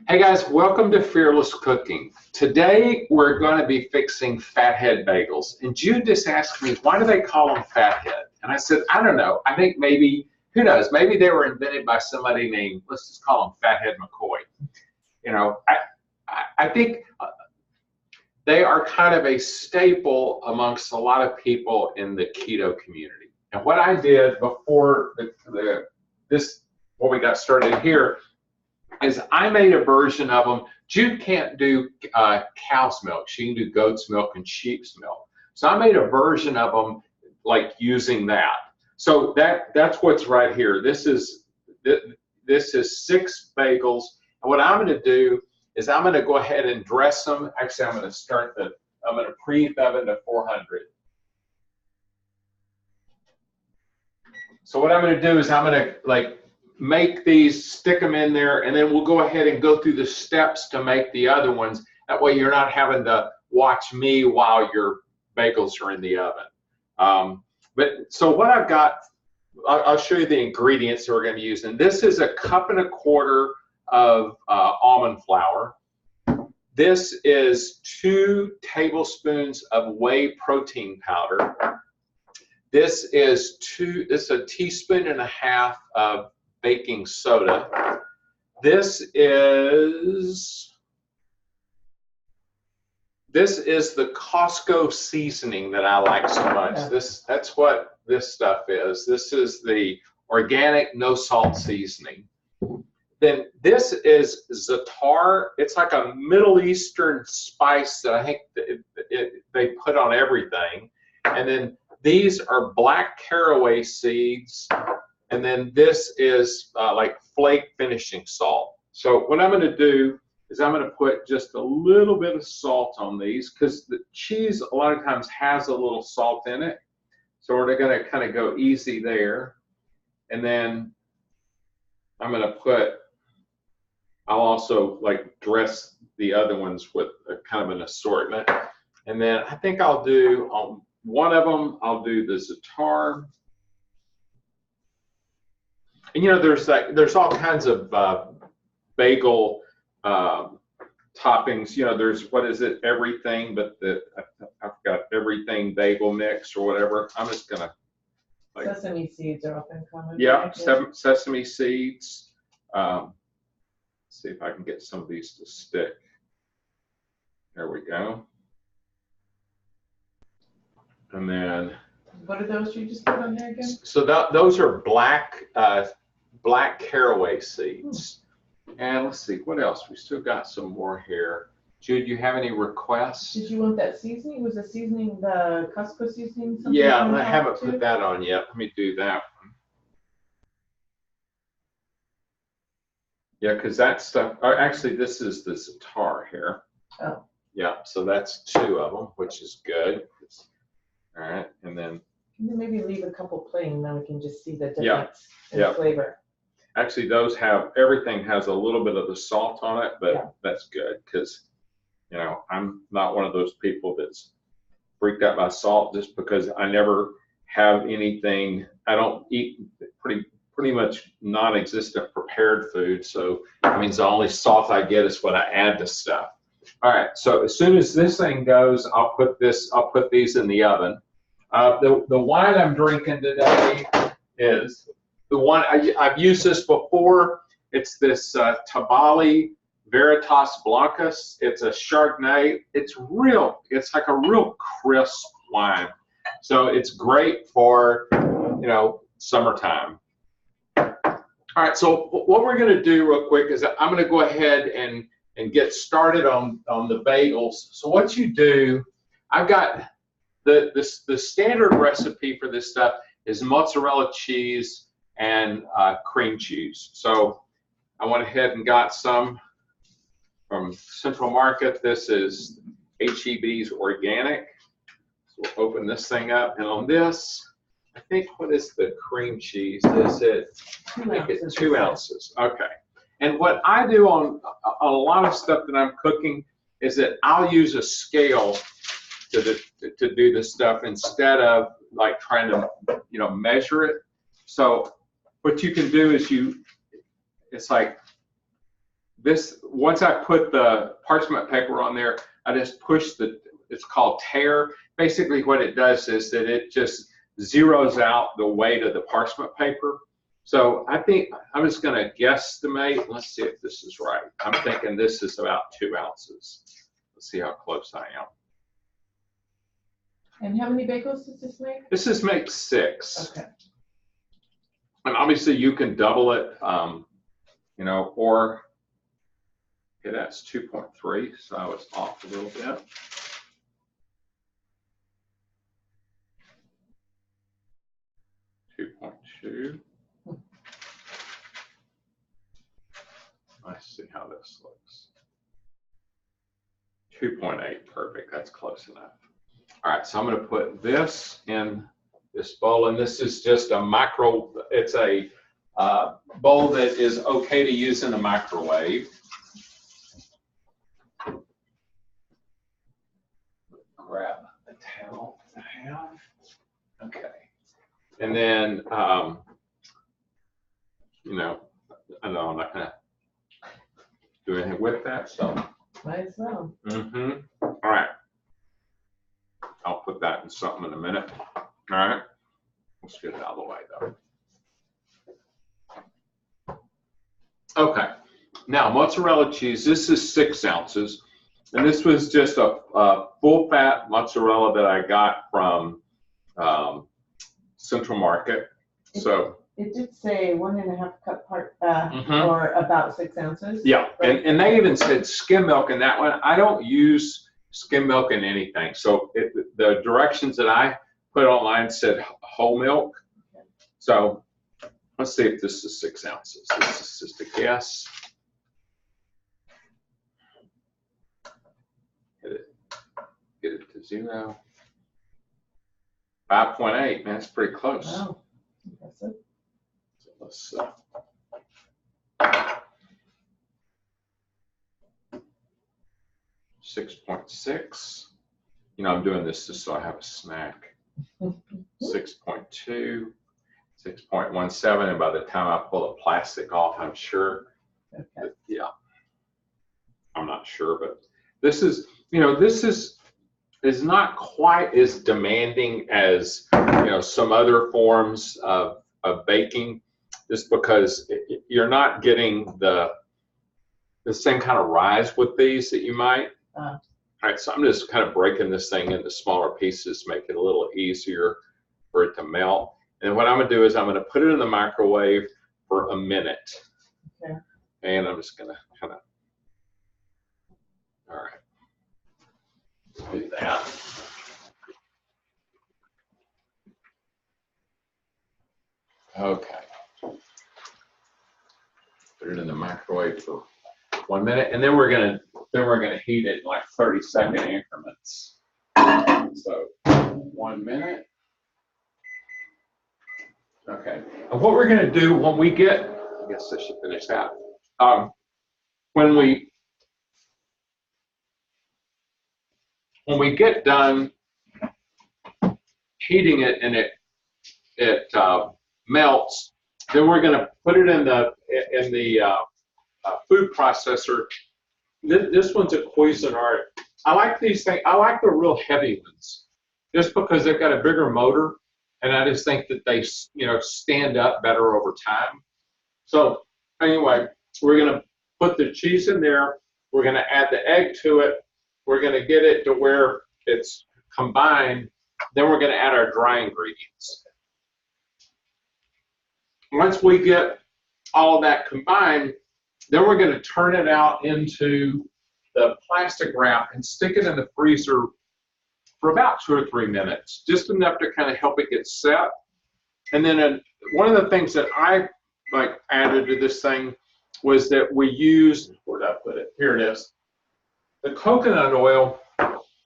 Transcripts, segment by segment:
Hey guys, welcome to Fearless Cooking. Today we're going to be fixing fathead bagels. And Jude just asked me, why do they call them fathead? And I said, I don't know. I think maybe, who knows, maybe they were invented by somebody named, let's just call him Fathead McCoy. You know, I think they are kind of a staple amongst a lot of people in the keto community. And what I did before what we got started here, is I made a version of them. Jude can't do cow's milk. She can do goat's milk and sheep's milk. So I made a version of them like using that. So that's what's right here. This is 6 bagels. And what I'm going to do is I'm going to go ahead and dress them. Actually, I'm going to preheat the oven to 400. So what I'm going to do is I'm going to make these, stick them in there, and then we'll go ahead and go through the steps to make the other ones. That way you're not having to watch me while your bagels are in the oven. So what I've got, I'll show you the ingredients that we're going to use. And this is 1.25 cups of almond flour. This is 2 tablespoons of whey protein powder. This is a 1.5 teaspoons of baking soda. This is the Costco seasoning that I like so much. That's what this stuff is. This is the organic no salt seasoning. Then this is za'atar. It's like a Middle Eastern spice that I think they put on everything. And then these are black caraway seeds. And then this is like flake finishing salt. So what I'm going to do is I'm going to put just a little bit of salt on these, because the cheese a lot of times has a little salt in it. So we're going to kind of go easy there. And then I'm going to I'll also dress the other ones with kind of an assortment. And then I think I'll do, on one of them, I'll do the za'atar. And there's all kinds of bagel toppings. There's, what is it, everything, but I've got everything bagel mix or whatever. I'm just gonna sesame seeds are often common. Yeah, sesame seeds. See if I can get some of these to stick. There we go. And then, what are those you just put on there again? So those are black caraway seeds. And let's see, what else? We still got some more here. Jude, you have any requests? Did you want that seasoning? Was the seasoning the Costco seasoning? Yeah, I haven't put that on yet. Let me do that one. Yeah, because that stuff, actually this is the za'atar here. Oh. Yeah, so that's 2 of them, which is good. All right, and then maybe leave a couple plain, then we can just see the difference in flavor. Actually, everything has a little bit of the salt on it, but that's good, because I'm not one of those people that's freaked out by salt, just because I never have anything. I don't eat pretty much non-existent prepared food, so that means the only salt I get is what I add to stuff. All right, so as soon as this thing goes, I'll put these in the oven. The wine I'm drinking today is the one I've used this before. It's this Tabali Veritas Blancas. It's a Chardonnay. It's like a real crisp wine. So it's great for summertime. All right, so what we're going to do real quick is I'm going to go ahead and get started on the bagels. So what you do, I've got the standard recipe for this stuff is mozzarella cheese and cream cheese. So I went ahead and got some from Central Market. This is HEB's organic. So we'll open this thing up, and on this, I think, what is the cream cheese? Is it 2 ounces? Okay. And what I do on a lot of stuff that I'm cooking is that I'll use a scale to do this stuff instead of trying to measure it. So what you can do is it's like this, once I put the parchment paper on there, I just push it's called tear. Basically what it does is that it just zeroes out the weight of the parchment paper. So I think I'm just going to guesstimate. Let's see if this is right. I'm thinking this is about 2 ounces. Let's see how close I am. And how many bagels does this make? This makes 6. Okay. And obviously you can double it, you know, or okay, that's 2.3, so I was off a little bit. $2.2. Let's see how this looks. 2.8, perfect, that's close enough. All right, so I'm gonna put this in this bowl, and this is just a micro, it's a bowl that is okay to use in the microwave. Grab a towel that I have. Okay. And then, you know, I know I'm not gonna do anything with that, so. Might as well. All right. I'll put that in something in a minute. All right. Let's get it out of the way though. Okay. Now, mozzarella cheese, this is 6 ounces. And this was just a full fat mozzarella that I got from Central Market. So it did say 1.5 cup part, or about 6 ounces. Yeah, and they even said skim milk in that one. I don't use skim milk in anything. So the directions that I put online said whole milk. So let's see if this is 6 ounces. This is just a guess. Get it to 0. 5.8, man, that's pretty close. Wow, impressive. So let's 6.6. You know, I'm doing this just so I have a snack. 6.2, 6.17, and by the time I pull the plastic off, I'm sure. Okay. Yeah, I'm not sure, but this is, you know, this is not quite as demanding as, you know, some other forms of baking, just because you're not getting the same kind of rise with these that you might. All right, so I'm just kind of breaking this thing into smaller pieces, make it a little easier for it to melt. And what I'm gonna do is I'm gonna put it in the microwave for a minute. Okay. And I'm just gonna kind of, all right, do that. Okay. Put it in the microwave for 1 minute, and then we're gonna heat it in like 30-second increments. So 1 minute. Okay. And what we're gonna do when we get, I guess I should finish that. When we get done heating it and it melts, then we're gonna put it in the food processor. This one's a Cuisinart. I like these things. I like the real heavy ones, just because they've got a bigger motor, and I just think that they, you know, stand up better over time. So anyway, we're gonna put the cheese in there. We're gonna add the egg to it. We're gonna get it to where it's combined. Then we're gonna add our dry ingredients. Once we get all of that combined, then we're going to turn it out into the plastic wrap and stick it in the freezer for about 2 or 3 minutes, just enough to kind of help it get set. And then one of the things that I added to this thing was that we used, where did I put it? Here it is. The coconut oil.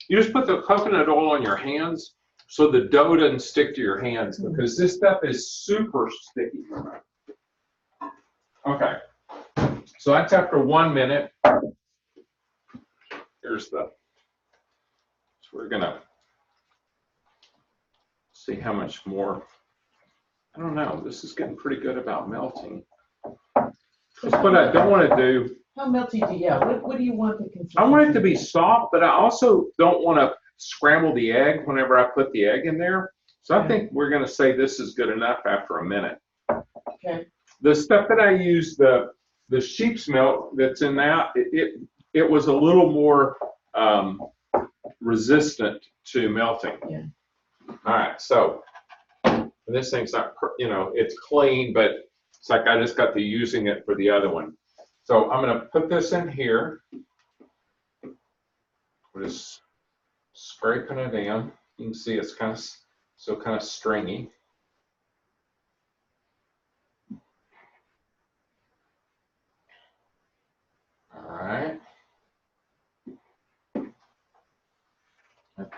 You just put the coconut oil on your hands so the dough doesn't stick to your hands, because this stuff is super sticky. Okay. So that's after 1 minute. Here's so we're gonna see how much more. I don't know, this is getting pretty good about melting. What I don't want to do How melty do you, what do you want the consistency? I want it to be soft, but I also don't want to scramble the egg whenever I put the egg in there. So I think we're going to say this is good enough after a minute. Okay. The stuff that I use, the sheep's milk that's in that, it was a little more resistant to melting. Yeah. All right, so this thing's not, it's clean, but it's like I just got to using it for the other one. So I'm going to put this in here. We're just scraping it in. You can see it's kind of stringy. All right.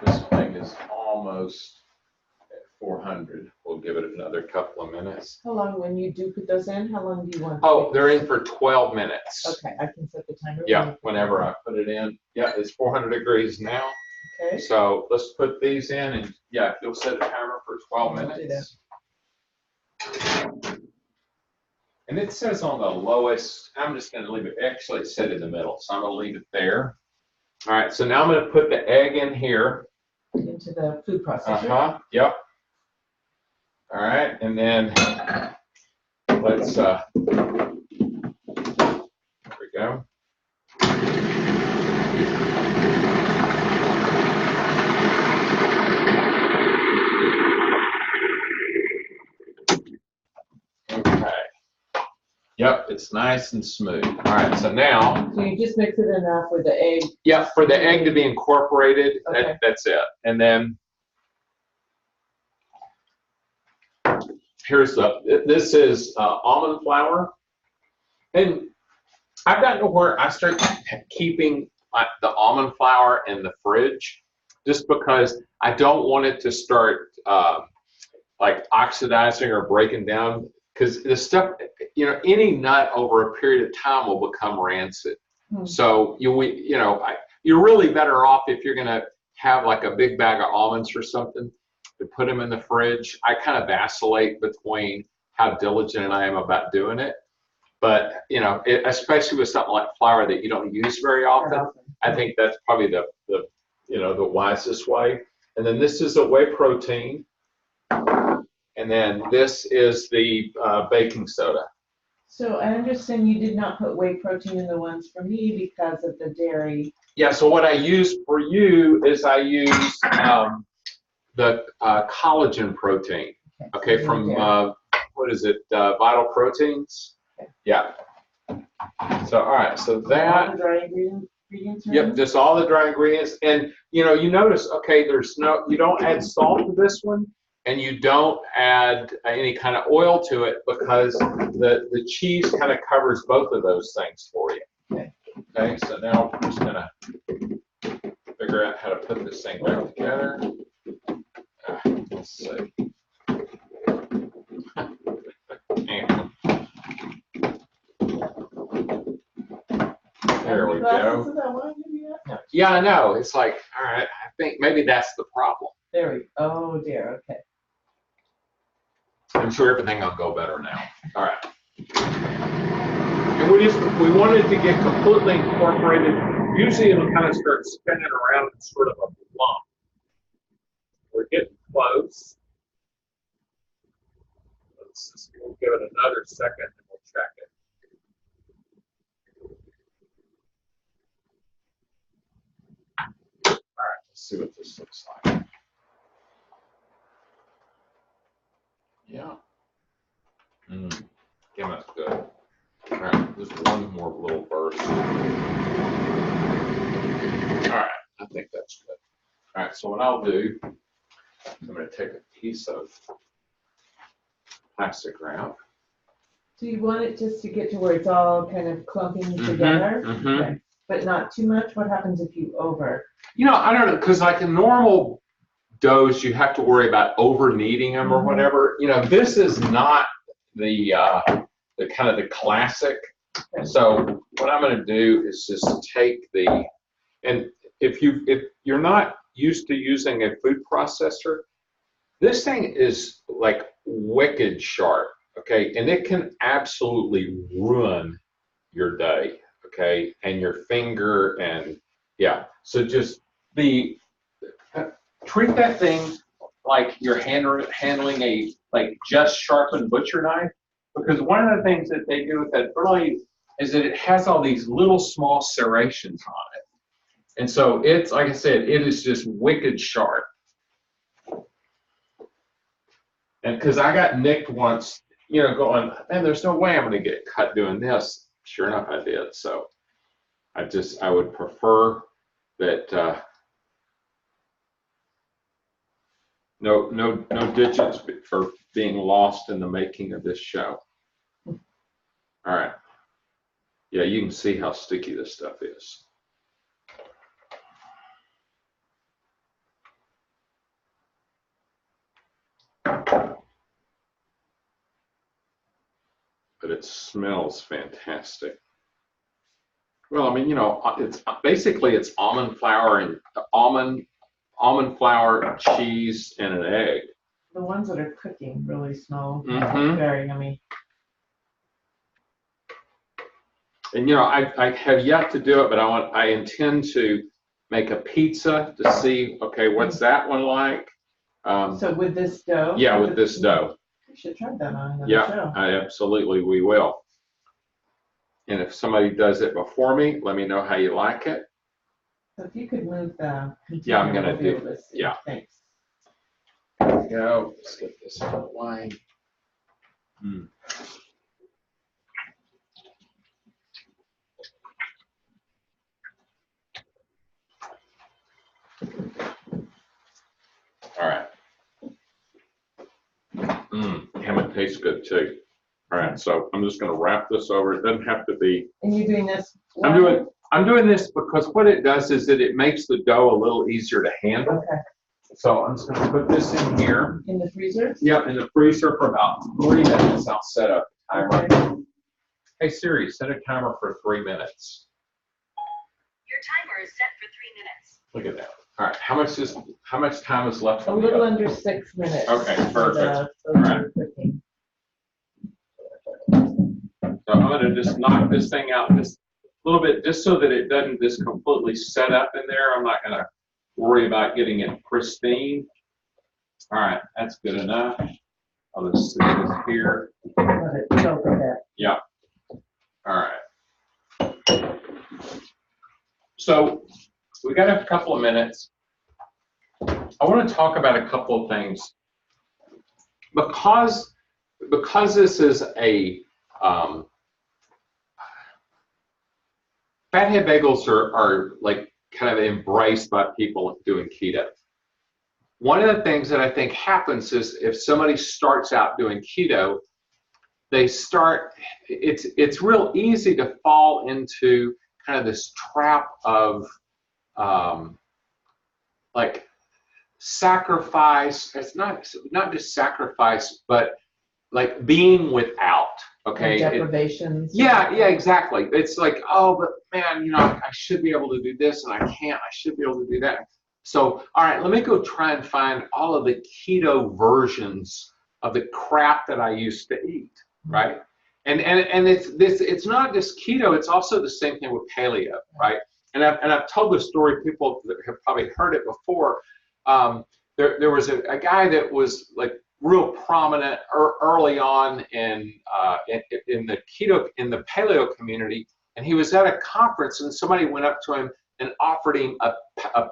This thing is almost at 400. We'll give it another couple of minutes. How long, when you do put those in, how long do you want? Oh, they're in for 12 minutes. Okay, I can set the timer. Yeah, whenever I put it in. Yeah, it's 400 degrees now. Okay. So let's put these in, and yeah, you'll set a timer for 12 minutes. And it says on the lowest, I'm just going to leave it, actually it said in the middle, so I'm going to leave it there. All right, so now I'm going to put the egg in here. Into the food processor. Yep. All right, and then let's, there we go. Okay. Yep, it's nice and smooth. All right, so now. So you just mix it enough with the egg. Yep, for the egg to be incorporated, okay. That's it. And then here's this is almond flour. And I've gotten to where I start keeping the almond flour in the fridge just because I don't want it to start like oxidizing or breaking down, because the stuff, any nut over a period of time will become rancid. So you're really better off if you're going to have like a big bag of almonds or something to put them in the fridge. I kind of vacillate between how diligent I am about doing it. But, especially with something like flour that you don't use very often, I think that's probably the wisest way. And then this is a whey protein. And then this is the baking soda. So I understand you did not put whey protein in the ones for me because of the dairy. Yeah, so what I use for you is I use the collagen protein, okay, from, what is it, Vital Proteins? Okay. Yeah. So, all right, so that. All the dry ingredients? Yep, just all the dry ingredients. And, you notice, okay, you don't add salt to this one, and you don't add any kind of oil to it because the cheese kind of covers both of those things for you. Okay. Okay, so now I'm just gonna figure out how to put this thing back together. Let's see. There we go. Yeah, I know. It's like, all right, I think maybe that's the problem. There we go. Oh dear, okay. I'm sure everything will go better now. All right. And we wanted to get completely incorporated. Usually it'll kind of start spinning around in sort of a lump. We're getting close. We'll give it another second and we'll check it. All right, let's see what this looks like. Yeah. Yeah, that's good. All right, just one more little burst. All right, I think that's good. All right, so what I'll do, I'm going to take a piece of plastic wrap. Do you want it just to get to where it's all kind of clumping together? Okay. But not too much? What happens if you over? I don't know, because like in normal doughs, you have to worry about over kneading them or whatever. This is not the kind of the classic. So what I'm going to do is just take and if you're not used to using a food processor, this thing is like wicked sharp, okay, and it can absolutely ruin your day, okay, and your finger, and yeah. So just treat that thing like you're handling a just sharpened butcher knife, because one of the things that they do with that blade is that it has all these little small serrations on it, and so it's, like I said, it is just wicked sharp. And because I got nicked once, you know, going, man, there's no way I'm going to get cut doing this. Sure enough, I did. So I would prefer that no digits for being lost in the making of this show. All right. Yeah, you can see how sticky this stuff is. But it smells fantastic. Well, I mean, you know, it's basically almond flour and almond flour, cheese, and an egg. The ones that are cooking really smell very yummy. And you know, I have yet to do it, but I intend to make a pizza to see, okay, what's that one like? So with this dough? Yeah, with this dough. We should try that on another show. Absolutely, we will. And if somebody does it before me, let me know how you like it. So if you could move the container, yeah, I'm gonna do this. Yeah. Thanks. There we go. Let's get this out of the way. All right. Ham, it tastes good too. All right, so I'm just going to wrap this over. It doesn't have to be. And you're doing this? I'm doing this because what it does is that it makes the dough a little easier to handle. Okay. So I'm just going to put this in here. In the freezer? Yep, in the freezer for about 3 minutes. I'll set up a timer. Okay. Hey Siri, set a timer for 3 minutes. Your timer is set for 3 minutes. Look at that. All right, how much time is left? A little under 6 minutes. Okay, perfect. All right. So I'm going to just knock this thing out just a little bit, just so that it doesn't just completely set up in there. I'm not going to worry about getting it pristine. All right, that's good enough. I'll just stick this here. Let it soak a bit. Yeah. All right. So we got a couple of minutes. I want to talk about a couple of things. Because this is a Fathead Bagels are like kind of embraced by people doing keto. One of the things that I think happens is if somebody starts out doing keto, it's real easy to fall into kind of this trap of like sacrifice. It's not just sacrifice, but like being without. Okay. And deprivations. Yeah, exactly. It's like, oh, but man, you know, I should be able to do this and I can't. I should be able to do that. So, all right, let me go try and find all of the keto versions of the crap that I used to eat, right? And it's not just keto. It's also the same thing with paleo, right? And I've told this story. People that have probably heard it before. There was a guy that was like real prominent early on in the paleo community, and he was at a conference and somebody went up to him and offered him a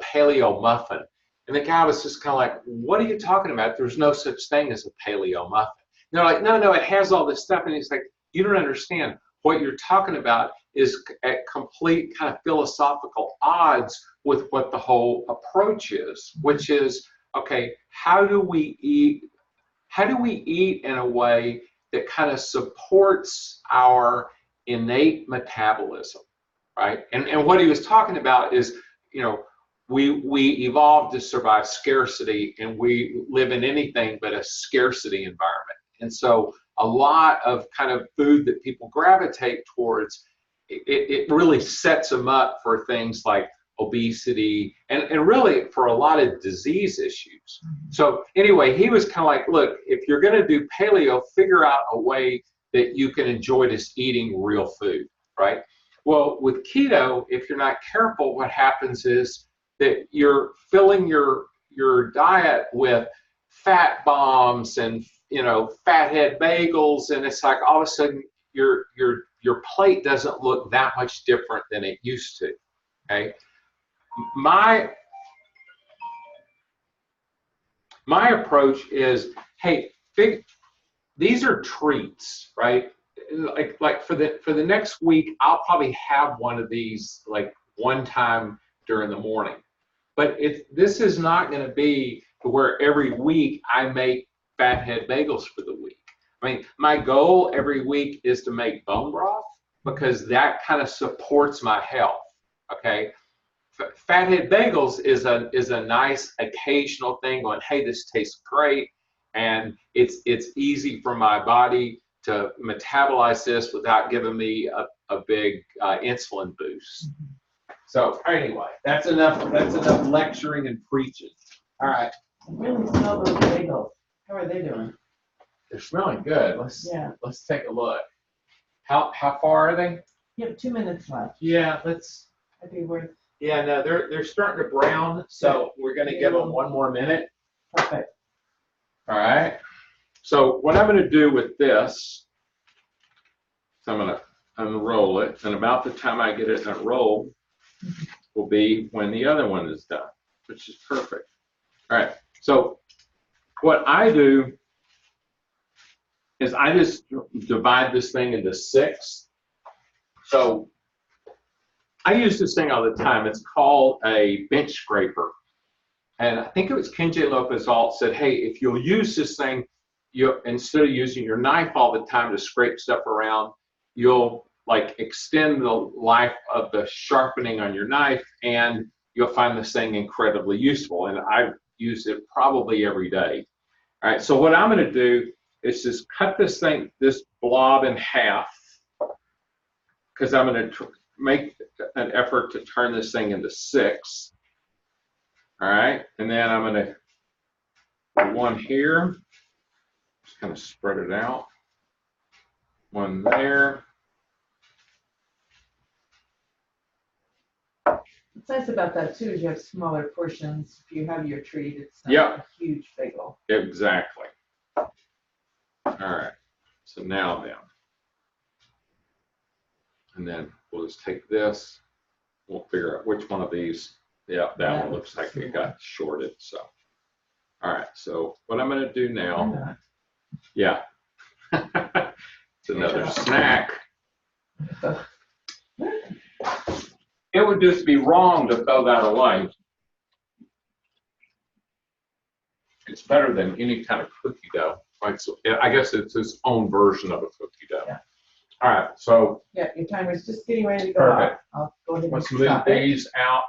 paleo muffin, and the guy was just kind of like, what are you talking about? There's no such thing as a paleo muffin. And they're like, no, it has all this stuff. And he's like, you don't understand. What you're talking about is at complete kind of philosophical odds with what the whole approach is, which is, okay, how do we eat in a way that kind of supports our innate metabolism, right? And what he was talking about is, you know, we evolved to survive scarcity, and we live in anything but a scarcity environment. And so a lot of kind of food that people gravitate towards, it really sets them up for things like obesity and really for a lot of disease issues. So anyway, he was kind of like, look, if you're going to do paleo, figure out a way that you can enjoy just eating real food, right? Well, with keto, if you're not careful, what happens is that you're filling your diet with fat bombs and fat head bagels, and it's like all of a sudden your plate doesn't look that much different than it used to. Okay, my approach is, hey, these are treats, right? Like for the next week, I'll probably have one of these like one time during the morning. But this is not going to be where every week I make fathead bagels for the week. I mean, my goal every week is to make bone broth because that kind of supports my health. Okay, fathead bagels is a nice occasional thing. Going, hey, this tastes great, and it's easy for my body to metabolize this without giving me a big insulin boost. So anyway, that's enough lecturing and preaching. All right. I really smell those bagels. How are they doing? They're smelling good. Let's take a look. How far are they? You have 2 minutes left. Yeah, let's. That'd be worth. Yeah, no, they're starting to brown, so we're gonna give them 1 more minute. Perfect. All right. So what I'm gonna do with this, so I'm gonna unroll it, and about the time I get it unrolled will be when the other one is done, which is perfect. All right. So what I do is I just divide this thing into 6. So I use this thing all the time. It's called a bench scraper. And I think it was Ken J. Lopez Alt said, hey, if you'll use this thing, instead of using your knife all the time to scrape stuff around, you'll like extend the life of the sharpening on your knife, and you'll find this thing incredibly useful. And I use it probably every day. All right, so what I'm going to do is just cut this blob in half, because I'm going to make an effort to turn this thing into 6. All right, and then I'm going to put one here, just kind of spread it out. One there. What's nice about that too is you have smaller portions. If you have your treat, it's not a huge bagel. Exactly. All right, so now then. And then we'll just take this, we'll figure out which one of these, that one looks like it got shorted, so. All right, so what I'm gonna do now, it's another snack. It would just be wrong to throw that away. It's better than any kind of cookie dough, right? So I guess it's its own version of a cookie dough. Yeah. All right, so. Yeah, your timer's just getting ready to go Perfect. off. I'll go ahead and Let's move these out.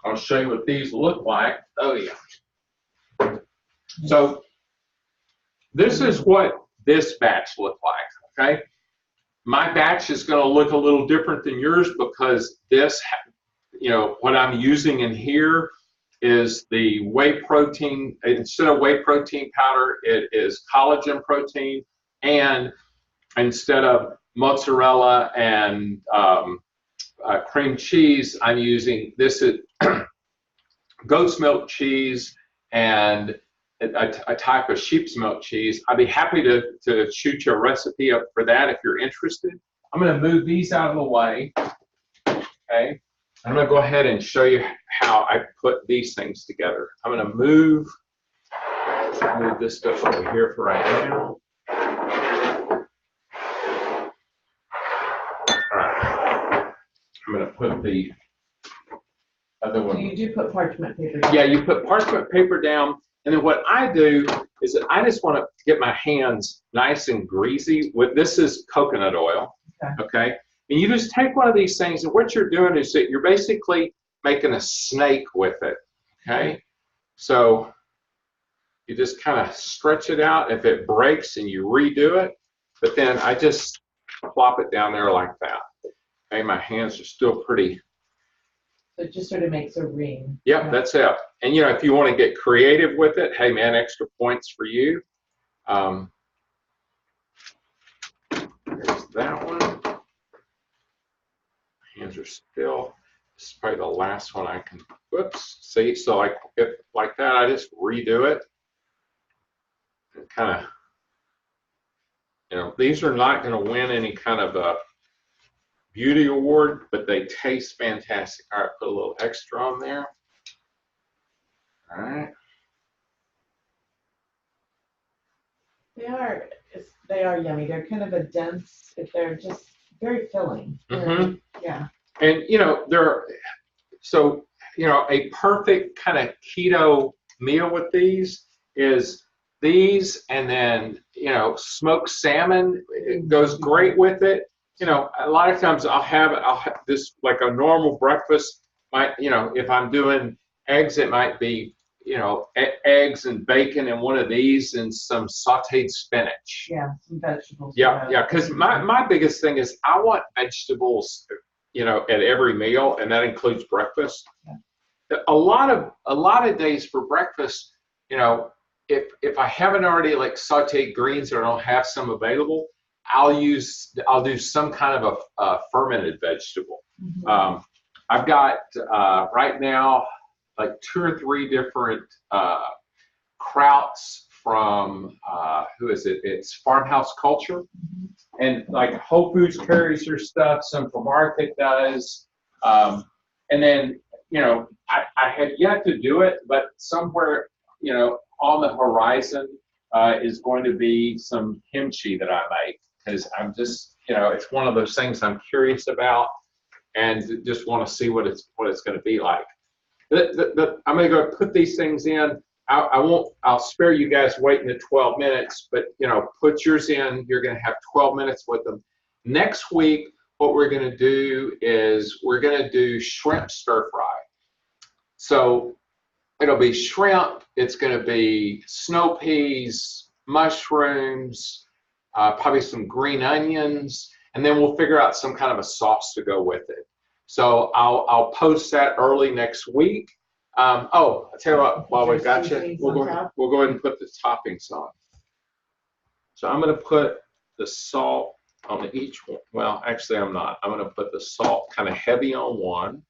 I'll show you what these look like. Oh yeah. So this is what this batch looked like, okay? My batch is gonna look a little different than yours because this, what I'm using in here is the whey protein. Instead of whey protein powder, it is collagen protein, and instead of mozzarella and cream cheese, I'm using this is goat's milk cheese and a type of sheep's milk cheese. I'd be happy to shoot you a recipe up for that if you're interested. I'm going to move these out of the way. Okay, I'm going to go ahead and show you how I put these things together. I'm going to move this stuff over here for right now. I'm going to put the other one. So you do put parchment paper down? Yeah, you put parchment paper down, and then what I do is that I just want to get my hands nice and greasy. This is coconut oil, okay? And you just take one of these things, and what you're doing is that you're basically making a snake with it, okay? So you just kind of stretch it out. If it breaks, and you redo it, but then I just plop it down there like that. Okay, my hands are still pretty. So it just sort of makes a ring. Yep, that's it. And if you want to get creative with it, hey man, extra points for you. There's that one. hands are still. This is probably the last one I can, whoops, see, so like that, I just redo it. And kind of, you know, these are not going to win any kind of a beauty award, but they taste fantastic. All right, put a little extra on there. All right. They are yummy. They're kind of a dense, they're just very filling. Yeah. And, you know, so, you know, a perfect kind of keto meal with these is these, and then, you know, smoked salmon. It goes great with it. You know, a lot of times I'll have this like a normal breakfast. You know, if I'm doing eggs, it might be, you know, eggs and bacon and one of these and some sauteed spinach. Yeah, some vegetables. Yeah, yeah, because my biggest thing is I want vegetables, you know, at every meal, and that includes breakfast. Yeah. A lot of days for breakfast, you know, if I haven't already like sauteed greens or I don't have some available, I'll do some kind of a fermented vegetable. Mm-hmm. I've got right now like 2 or 3 different krauts from who is it? It's Farmhouse Culture. Mm-hmm. And like Whole Foods carries their stuff, some from Arctic does. And then, you know, I had yet to do it, but somewhere, you know, on the horizon is going to be some kimchi that I make, because I'm just, you know, it's one of those things I'm curious about and just want to see what it's going to be like. I'm going to go put these things in. I'll spare you guys waiting the 12 minutes, but, you know, put yours in. You're going to have 12 minutes with them. Next week, what we're going to do is we're going to do shrimp stir fry. So it'll be shrimp. It's going to be snow peas, mushrooms, probably some green onions, and then we'll figure out some kind of a sauce to go with it. So I'll post that early next week. I'll tell you what, while we've got you, we'll go ahead and put the toppings on. So I'm going to put the salt on each one. Well, actually, I'm not. I'm going to put the salt kind of heavy on one.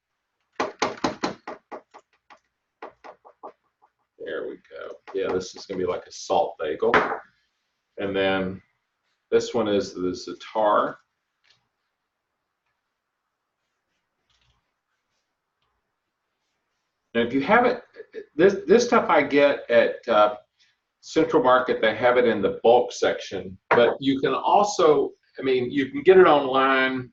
There we go. Yeah, this is going to be like a salt bagel. And then this one is the za'atar. And if you haven't, this stuff I get at Central Market. They have it in the bulk section, but you can also, I mean, you can get it online.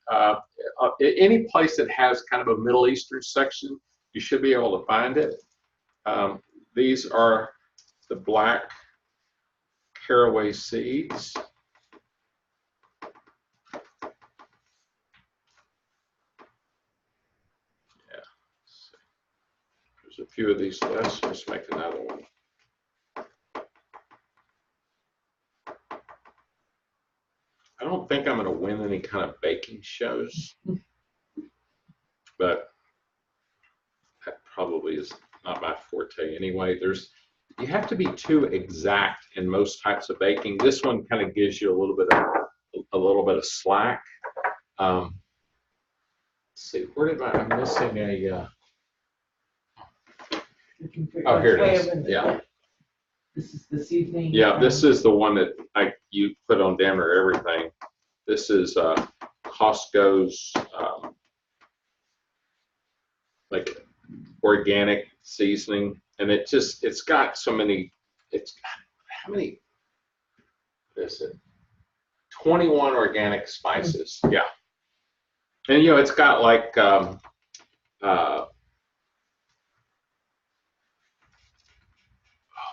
Any place that has kind of a Middle Eastern section, you should be able to find it. These are the black caraway seeds. There's a few of these left, so let's make another one. I don't think I'm going to win any kind of baking shows, but that probably is not my forte anyway. You have to be too exact in most types of baking. This one kind of gives you a little bit of slack. Let's see, where did I'm missing a. Oh, here it is. Yeah. This is the seasoning. Yeah, this is the one that you put on damn near everything. This is Costco's like organic seasoning, and it's got so many. How many? What is it? 21 organic spices. Yeah, and you know it's got like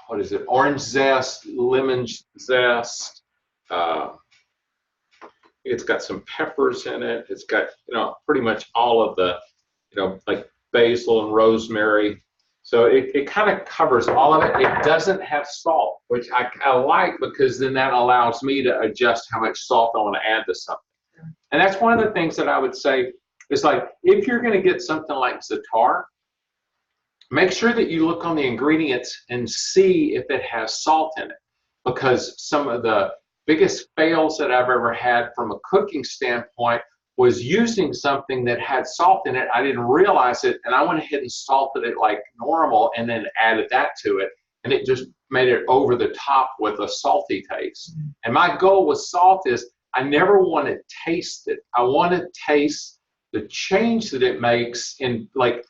what is it? Orange zest, lemon zest. It's got some peppers in it. It's got, you know, pretty much all of the, you know, like basil and rosemary. So it kind of covers all of it. It doesn't have salt, which I like, because then that allows me to adjust how much salt I want to add to something. And that's one of the things that I would say is, like, if you're going to get something like za'atar, make sure that you look on the ingredients and see if it has salt in it, because some of the biggest fails that I've ever had from a cooking standpoint was using something that had salt in it. I didn't realize it, and I went ahead and salted it like normal and then added that to it, and it just made it over the top with a salty taste. And my goal with salt is I never want to taste it. I want to taste the change that it makes in like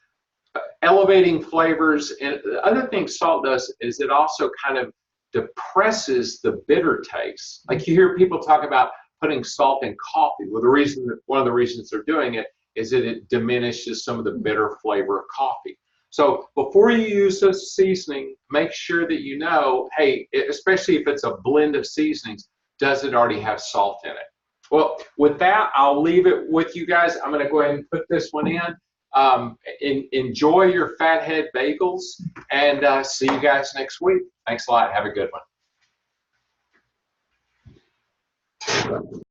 elevating flavors. And the other thing salt does is it also kind of depresses the bitter taste. Like you hear people talk about putting salt in coffee. Well, one of the reasons they're doing it is that it diminishes some of the bitter flavor of coffee. So before you use this seasoning, make sure that you know, hey, especially if it's a blend of seasonings, does it already have salt in it? Well, with that, I'll leave it with you guys. I'm going to go ahead and put this one in. Enjoy your Fathead Bagels, and see you guys next week. Thanks a lot. Have a good one.